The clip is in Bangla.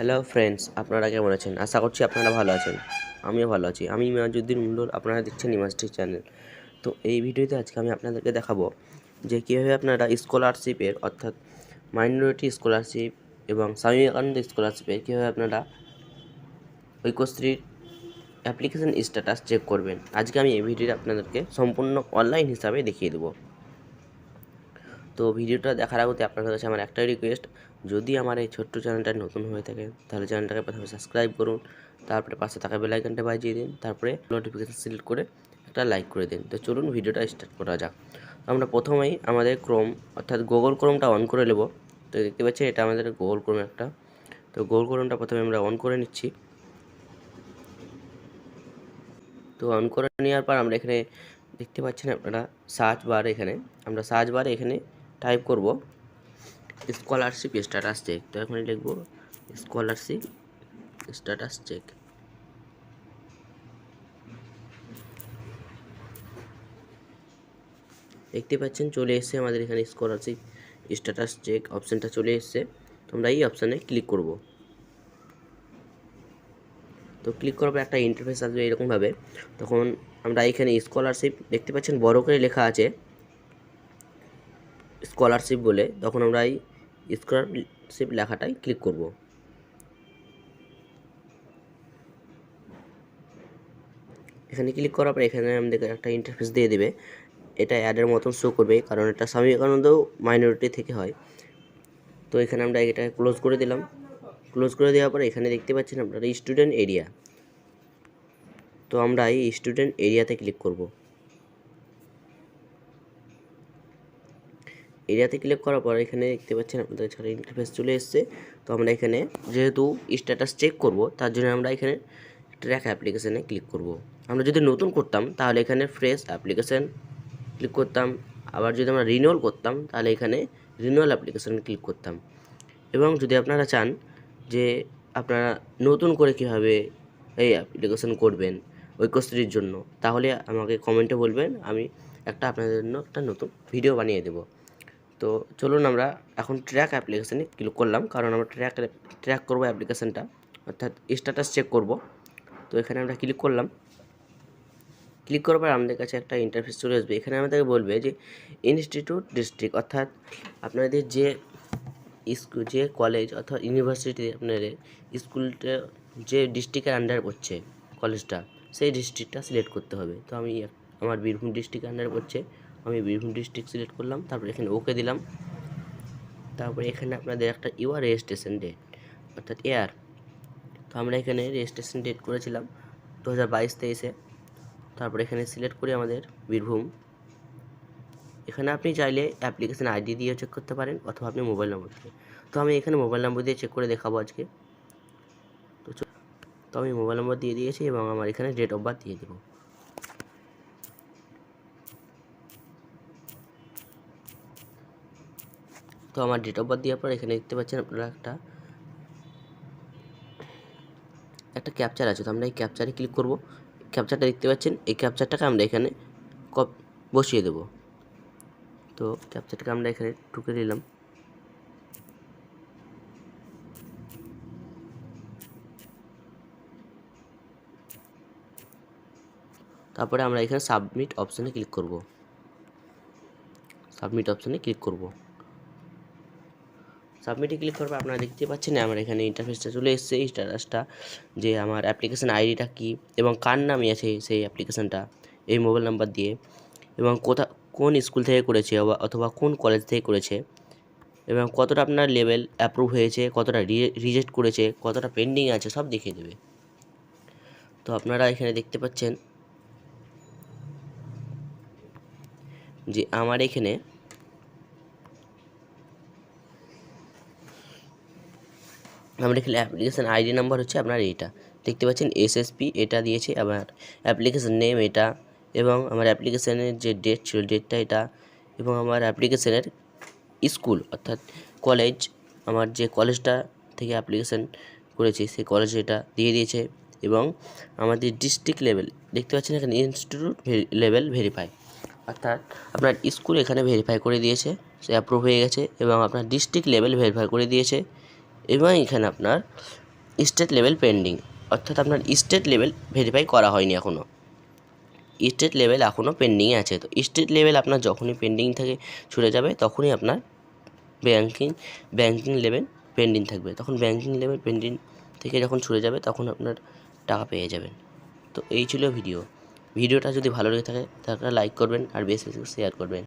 হ্যালো ফ্রেন্ডস, আপনারা কেমন আছেন? আশা করছি আপনারা ভালো আছেন। আমিও ভালো আছি। আমি ইমাজউদ্দিন মণ্ডল, আপনারা দেখছেন ইমাজটিক চ্যানেল। তো এই ভিডিওতে আজকে আমি আপনাদেরকে দেখাবো যে কীভাবে আপনারা স্কলারশিপের অর্থাৎ মাইনরিটি স্কলারশিপ এবং স্বামী বিবেকানন্দ স্কলারশিপের কীভাবে আপনারা ঐক্যশ্রীর অ্যাপ্লিকেশন স্ট্যাটাস চেক করবেন। আজকে আমি এই ভিডিওতে আপনাদেরকে সম্পূর্ণ অনলাইন হিসাবে দেখিয়ে দেবো। তো ভিডিওটা দেখার আগে আপনাদের কাছে আমার একটাই রিকোয়েস্ট, যদি আমার এই ছোট্ট চ্যানেলটা নতুন হয়ে থাকে তাহলে চ্যানেলটাকে প্রথমে সাবস্ক্রাইব করুন, তারপরে পাশে থাকা বেল আইকনটা বাজিয়ে দিন, তারপরে নোটিফিকেশন সিলেক্ট করে একটা লাইক করে দিন। তো চলুন ভিডিওটা স্টার্ট করা যাক। আমরা প্রথমেই আমাদের ক্রোম অর্থাৎ গুগল ক্রোমটা অন করে নেব। তো দেখতে পাচ্ছেন এটা আমাদের গুগল ক্রোম একটা। তো গুগল ক্রোমটা প্রথমে আমরা অন করে নিচ্ছি। তো অন করে নেওয়ার পর আমরা এখানে দেখতে পাচ্ছেন আপনারা সার্চ বার, এখানে আমরা সার্চ বারে এখানে টাইপ করব স্কলারশিপ স্ট্যাটাস চেক। তো এখানে লিখব স্কলারশিপ স্ট্যাটাস চেক। দেখতে পাচ্ছেন চলে এসেছে আমাদের এখানে স্কলারশিপ স্ট্যাটাস চেক অপশানটা চলে এসেছে। তো আমরা এই অপশানে ক্লিক করব। তো ক্লিক করার পর একটা ইন্টারফেস আসবে এরকমভাবে। তখন আমরা এখানে স্কলারশিপ দেখতে পাচ্ছেন বড় করে লেখা আছে স্কলারশিপ বলে, তখন আমরা এই স্কলারশিপ লেখাটাই ক্লিক করব। এখানে ক্লিক করার পর এখানে আমাদের একটা ইন্টারফেস দিয়ে দেবে। এটা অ্যাডের মতন শো করবে, কারণ এটা স্বামী বিবেকানন্দ মাইনরিটি থেকে হয়। তো এখানে আমরা এটা ক্লোজ করে দিলাম। ক্লোজ করে দেওয়ার পরে এখানে দেখতে পাচ্ছেন আপনারা স্টুডেন্ট এরিয়া। তো আমরা এই স্টুডেন্ট এরিয়াতে ক্লিক করব। এরিয়াতে ক্লিক করার পর এখানে দেখতে পাচ্ছেন আপনাদের কাছে ইন্টারফেস চলে এসেছে। তো আমরা এখানে যেহেতু স্ট্যাটাস চেক করব, তার জন্য আমরা এখানে ট্র্যাক অ্যাপ্লিকেশানে ক্লিক করব। আমরা যদি নতুন করতাম তাহলে এখানে ফ্রেশ অ্যাপ্লিকেশান ক্লিক করতাম। আবার যদি আমরা রিনিউয়াল করতাম তাহলে এখানে রিনিউয়াল অ্যাপ্লিকেশানে ক্লিক করতাম। এবং যদি আপনারা চান যে আপনারা নতুন করে কীভাবে এই অ্যাপ্লিকেশান করবেন ঐক্যশ্রীর জন্য, তাহলে আমাকে কমেন্টে বলবেন, আমি আপনাদের জন্য একটা নতুন ভিডিও বানিয়ে দেব। তো চলুন আমরা এখন ট্র্যাক অ্যাপ্লিকেশানে ক্লিক করলাম, কারণ আমরা ট্র্যাক করব অ্যাপ্লিকেশানটা, অর্থাৎ স্ট্যাটাস চেক করব। তো এখানে আমরা ক্লিক করলাম। ক্লিক করার পর আমাদের কাছে একটা ইন্টারফেস চলে আসবে। এখানে আমাদেরকে বলবে যে ইনস্টিটিউট ডিস্ট্রিক্ট, অর্থাৎ আপনাদের যে স্কুল, যে কলেজ অথবা ইউনিভার্সিটি আপনাদের স্কুলটা যে ডিস্ট্রিক্টের আন্ডারে পড়ছে কলেজটা, সেই ডিস্ট্রিক্টটা সিলেক্ট করতে হবে। তো আমি আমার বীরভূম ডিস্ট্রিক্টের আন্ডারে পড়ছে, আমি বীরভূম ডিস্ট্রিক্ট সিলেক্ট করলাম। তারপর এখানে ওকে দিলাম। তারপরে এখানে আপনাদের একটা ইউআর রেজিস্ট্রেশন ডেট অর্থাৎ এয়ার। তো আমরা এখানে রেজিস্ট্রেশন ডেট করেছিলাম 2022-23-এ। তারপর এখানে সিলেক্ট করি আমাদের বীরভূম। এখানে আপনি চাইলে অ্যাপ্লিকেশন আইডি দিয়ে চেক করতে পারেন, অথবা আপনি মোবাইল নম্বর দিয়ে। তো আমি এখানে মোবাইল নম্বর দিয়ে চেক করে দেখাবো আজকে। তো আমি মোবাইল নম্বর দিয়ে দিয়েছি এবং আমার এখানে ডেট অফ বার্থ দিয়ে দেবো। তো আমার ডেট অফ বার্থ দেওয়ার পর এখানে দেখতে পাচ্ছেন আপনারা একটা ক্যাপচার আছে। তো আমরা এই ক্যাপচারে ক্লিক করব। ক্যাপচারটা দেখতে পাচ্ছেন, এই ক্যাপচারটাকে আমরা এখানে বসিয়ে দেব। তো ক্যাপচারটাকে আমরা এখানে ঢুকে দিলাম। তারপরে আমরা এখানে সাবমিট অপশানে ক্লিক করব। সাবমিটে ক্লিক করার পর আপনারা দেখতে পাচ্ছেন আমার এখানে ইন্টারফেসটা চলে এসেছে। এই স্ট্যাটাসটা যে আমার অ্যাপ্লিকেশান আইডিটা কী এবং কার নামে আছে সেই অ্যাপ্লিকেশানটা, এই মোবাইল নাম্বার দিয়ে, এবং কোন স্কুল থেকে করেছে অথবা কোন কলেজ থেকে করেছে, এবং কতটা আপনার লেভেল অ্যাপ্রুভ হয়েছে, কতটা রিজেক্ট করেছে, কতটা পেন্ডিং আছে, সব দেখিয়ে দেবে। তো আপনারা এখানে দেখতে পাচ্ছেন যে আমার এখানে অ্যাপ্লিকেশান আইডি নাম্বার হচ্ছে আপনার এইটা দেখতে পাচ্ছেন এসএসপি, এটা দিয়েছে আমার অ্যাপ্লিকেশান নেম এটা, এবং আমার অ্যাপ্লিকেশানের যে ডেট ছিল ডেটটা এটা, এবং আমার অ্যাপ্লিকেশানের স্কুল অর্থাৎ কলেজ, আমার যে কলেজটা থেকে অ্যাপ্লিকেশান করেছি সেই কলেজ এটা দিয়ে দিয়েছে, এবং আমাদের ডিস্ট্রিক্ট লেভেল দেখতে পাচ্ছেন এখানে ইনস্টিটিউট লেভেল ভেরিফাই, অর্থাৎ আপনার স্কুল এখানে ভেরিফাই করে দিয়েছে, সে অ্যাপ্রুভ হয়ে গেছে, এবং আপনার ডিস্ট্রিক্ট লেভেল ভেরিফাই করে দিয়েছে, এবং এখানে আপনার স্টেট লেভেল পেন্ডিং, অর্থাৎ আপনার স্টেট লেভেল ভেরিফাই করা হয়নি এখনও, স্টেট লেভেল এখনও পেন্ডিংয়ে আছে। তো স্টেট লেভেল আপনার যখনই পেন্ডিং থেকে ছুটে যাবে তখনই আপনার ব্যাঙ্কিং লেভেল পেন্ডিং থাকবে, তখন ব্যাঙ্কিং লেভেল পেন্ডিং থেকে যখন ছুটে যাবে তখন আপনার টাকা পেয়ে যাবেন। তো এই ছিল ভিডিওটা যদি ভালো লেগে থাকে তাহলে লাইক করবেন আর বেশি বেশি শেয়ার করবেন।